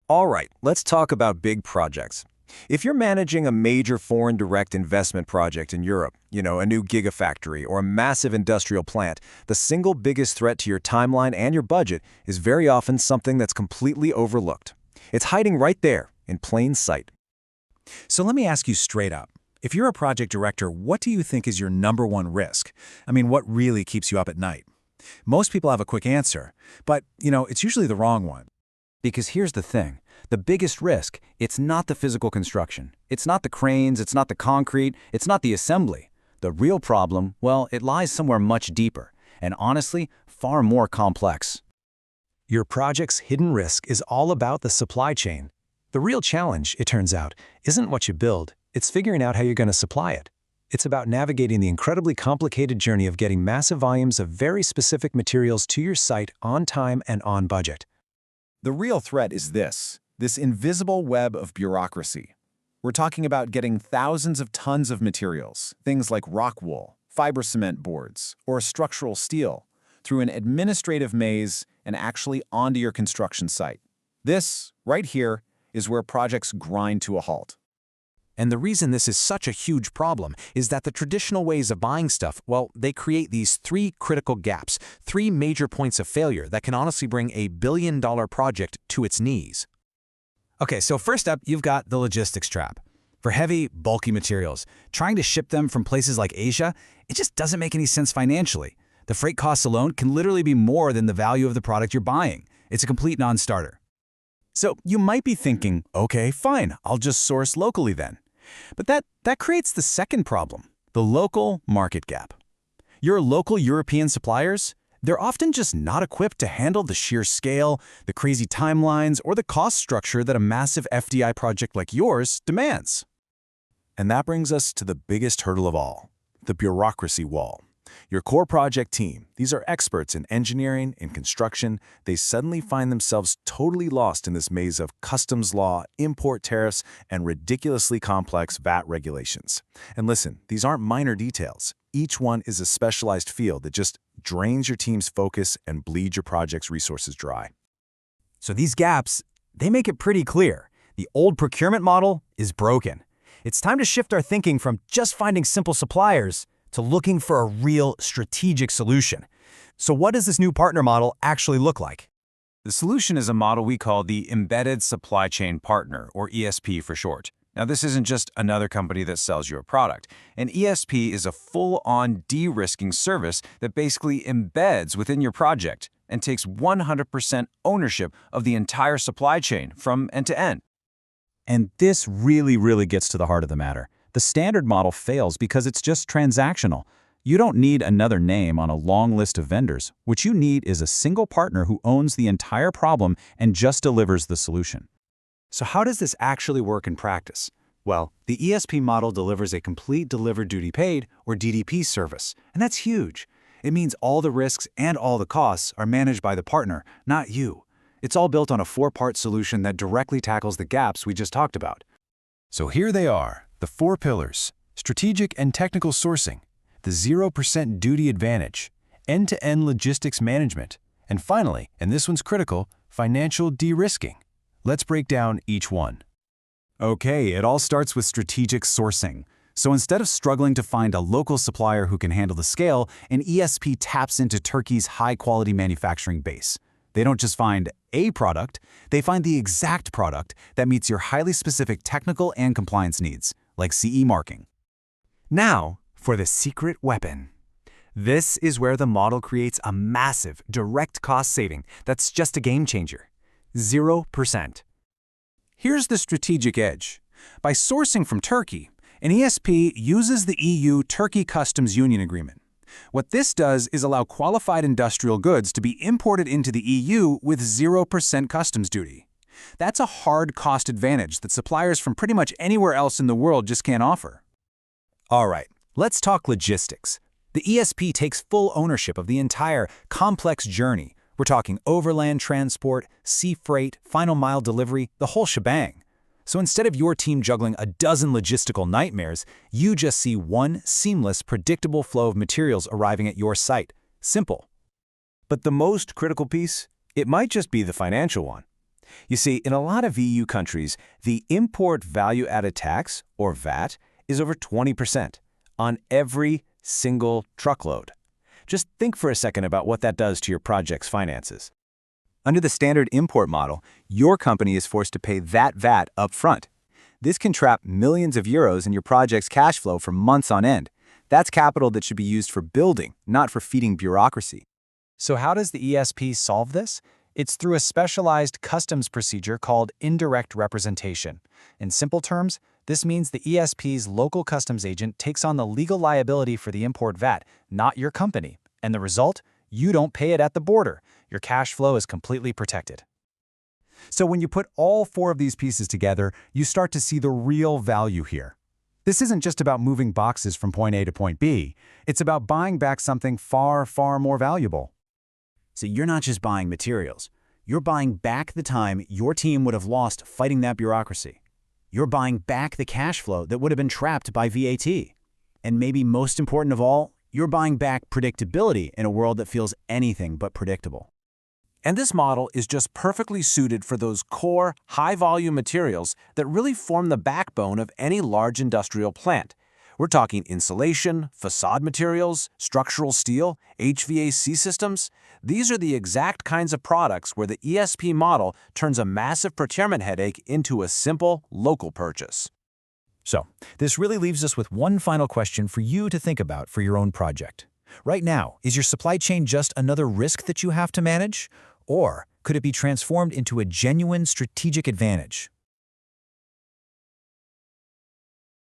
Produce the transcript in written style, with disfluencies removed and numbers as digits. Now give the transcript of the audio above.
All right, let's talk about big projects. If you're managing a major foreign direct investment project in Europe, a new gigafactory or a massive industrial plant, the single biggest threat to your timeline and your budget is very often something that's completely overlooked. It's hiding right there, in plain sight. So let me ask you straight up. If you're a project director, what do you think is your number one risk? I mean, what really keeps you up at night? Most people have a quick answer, but, it's usually the wrong one. Because here's the thing. The biggest risk, it's not the physical construction. It's not the cranes, it's not the concrete, it's not the assembly. The real problem, well, it lies somewhere much deeper, and honestly, far more complex. Your project's hidden risk is all about the supply chain. The real challenge, it turns out, isn't what you build, it's figuring out how you're going to supply it. It's about navigating the incredibly complicated journey of getting massive volumes of very specific materials to your site on time and on budget. The real threat is this invisible web of bureaucracy. We're talking about getting thousands of tons of materials, things like rock wool, fiber cement boards, or structural steel, through an administrative maze and actually onto your construction site. This, right here, is where projects grind to a halt. And the reason this is such a huge problem is that the traditional ways of buying stuff, well, they create these three critical gaps, three major points of failure that can honestly bring a billion-dollar project to its knees. Okay, so first up, you've got the logistics trap. For heavy, bulky materials, trying to ship them from places like Asia, it just doesn't make any sense financially. The freight costs alone can literally be more than the value of the product you're buying. It's a complete non-starter. So you might be thinking, okay, fine, I'll just source locally then. But that creates the second problem, the local market gap. Your local European suppliers, they're often just not equipped to handle the sheer scale, the crazy timelines, or the cost structure that a massive FDI project like yours demands. And that brings us to the biggest hurdle of all, the bureaucracy wall. Your core project team, these are experts in engineering, in construction, they suddenly find themselves totally lost in this maze of customs law, import tariffs, and ridiculously complex VAT regulations. And listen, these aren't minor details. Each one is a specialized field that just drains your team's focus and bleeds your project's resources dry. So these gaps, they make it pretty clear. The old procurement model is broken. It's time to shift our thinking from just finding simple suppliers to looking for a real strategic solution. So what does this new partner model actually look like? The solution is a model we call the Embedded Supply Chain Partner, or ESP for short. Now, this isn't just another company that sells you a product. An ESP is a full-on de-risking service that basically embeds within your project and takes 100% ownership of the entire supply chain from end to end. And this really gets to the heart of the matter. The standard model fails because it's just transactional. You don't need another name on a long list of vendors. What you need is a single partner who owns the entire problem and just delivers the solution. So how does this actually work in practice? Well, the ESP model delivers a complete delivered duty paid, or DDP service, and that's huge. It means all the risks and all the costs are managed by the partner, not you. It's all built on a four-part solution that directly tackles the gaps we just talked about. So here they are, the 4 pillars: strategic and technical sourcing, the 0% duty advantage, end-to-end logistics management, and finally, and this one's critical, financial de-risking. Let's break down each one. Okay, it all starts with strategic sourcing. So instead of struggling to find a local supplier who can handle the scale, an ESP taps into Turkey's high-quality manufacturing base. They don't just find a product, they find the exact product that meets your highly specific technical and compliance needs, like CE marking. Now, for the secret weapon. This is where the model creates a massive direct cost saving that's just a game changer. 0%. Here's the strategic edge. By sourcing from Turkey, an ESP uses the EU-Turkey Customs Union Agreement. What this does is allow qualified industrial goods to be imported into the EU with 0% customs duty. That's a hard cost advantage that suppliers from pretty much anywhere else in the world just can't offer. All right, let's talk logistics. The ESP takes full ownership of the entire complex journey. We're talking overland transport, sea freight, final mile delivery, the whole shebang. So instead of your team juggling a dozen logistical nightmares, you just see one seamless, predictable flow of materials arriving at your site. Simple. But the most critical piece? It might just be the financial one. You see, in a lot of EU countries, the import value-added tax, or VAT, is over 20% on every single truckload. Just think for a second about what that does to your project's finances. Under the standard import model, your company is forced to pay that VAT up front. This can trap millions of euros in your project's cash flow for months on end. That's capital that should be used for building, not for feeding bureaucracy. So how does the ESP solve this? It's through a specialized customs procedure called indirect representation. In simple terms, this means the ESP's local customs agent takes on the legal liability for the import VAT, not your company. And the result? You don't pay it at the border. Your cash flow is completely protected. So when you put all four of these pieces together, you start to see the real value here. This isn't just about moving boxes from point A to point B. It's about buying back something far, far more valuable. So you're not just buying materials. You're buying back the time your team would have lost fighting that bureaucracy. You're buying back the cash flow that would have been trapped by VAT. And maybe most important of all, you're buying back predictability in a world that feels anything but predictable. And this model is just perfectly suited for those core, high-volume materials that really form the backbone of any large industrial plant. We're talking insulation, facade materials, structural steel, HVAC systems. These are the exact kinds of products where the ESP model turns a massive procurement headache into a simple, local purchase. So, this really leaves us with one final question for you to think about for your own project. Right now, is your supply chain just another risk that you have to manage? Or could it be transformed into a genuine strategic advantage?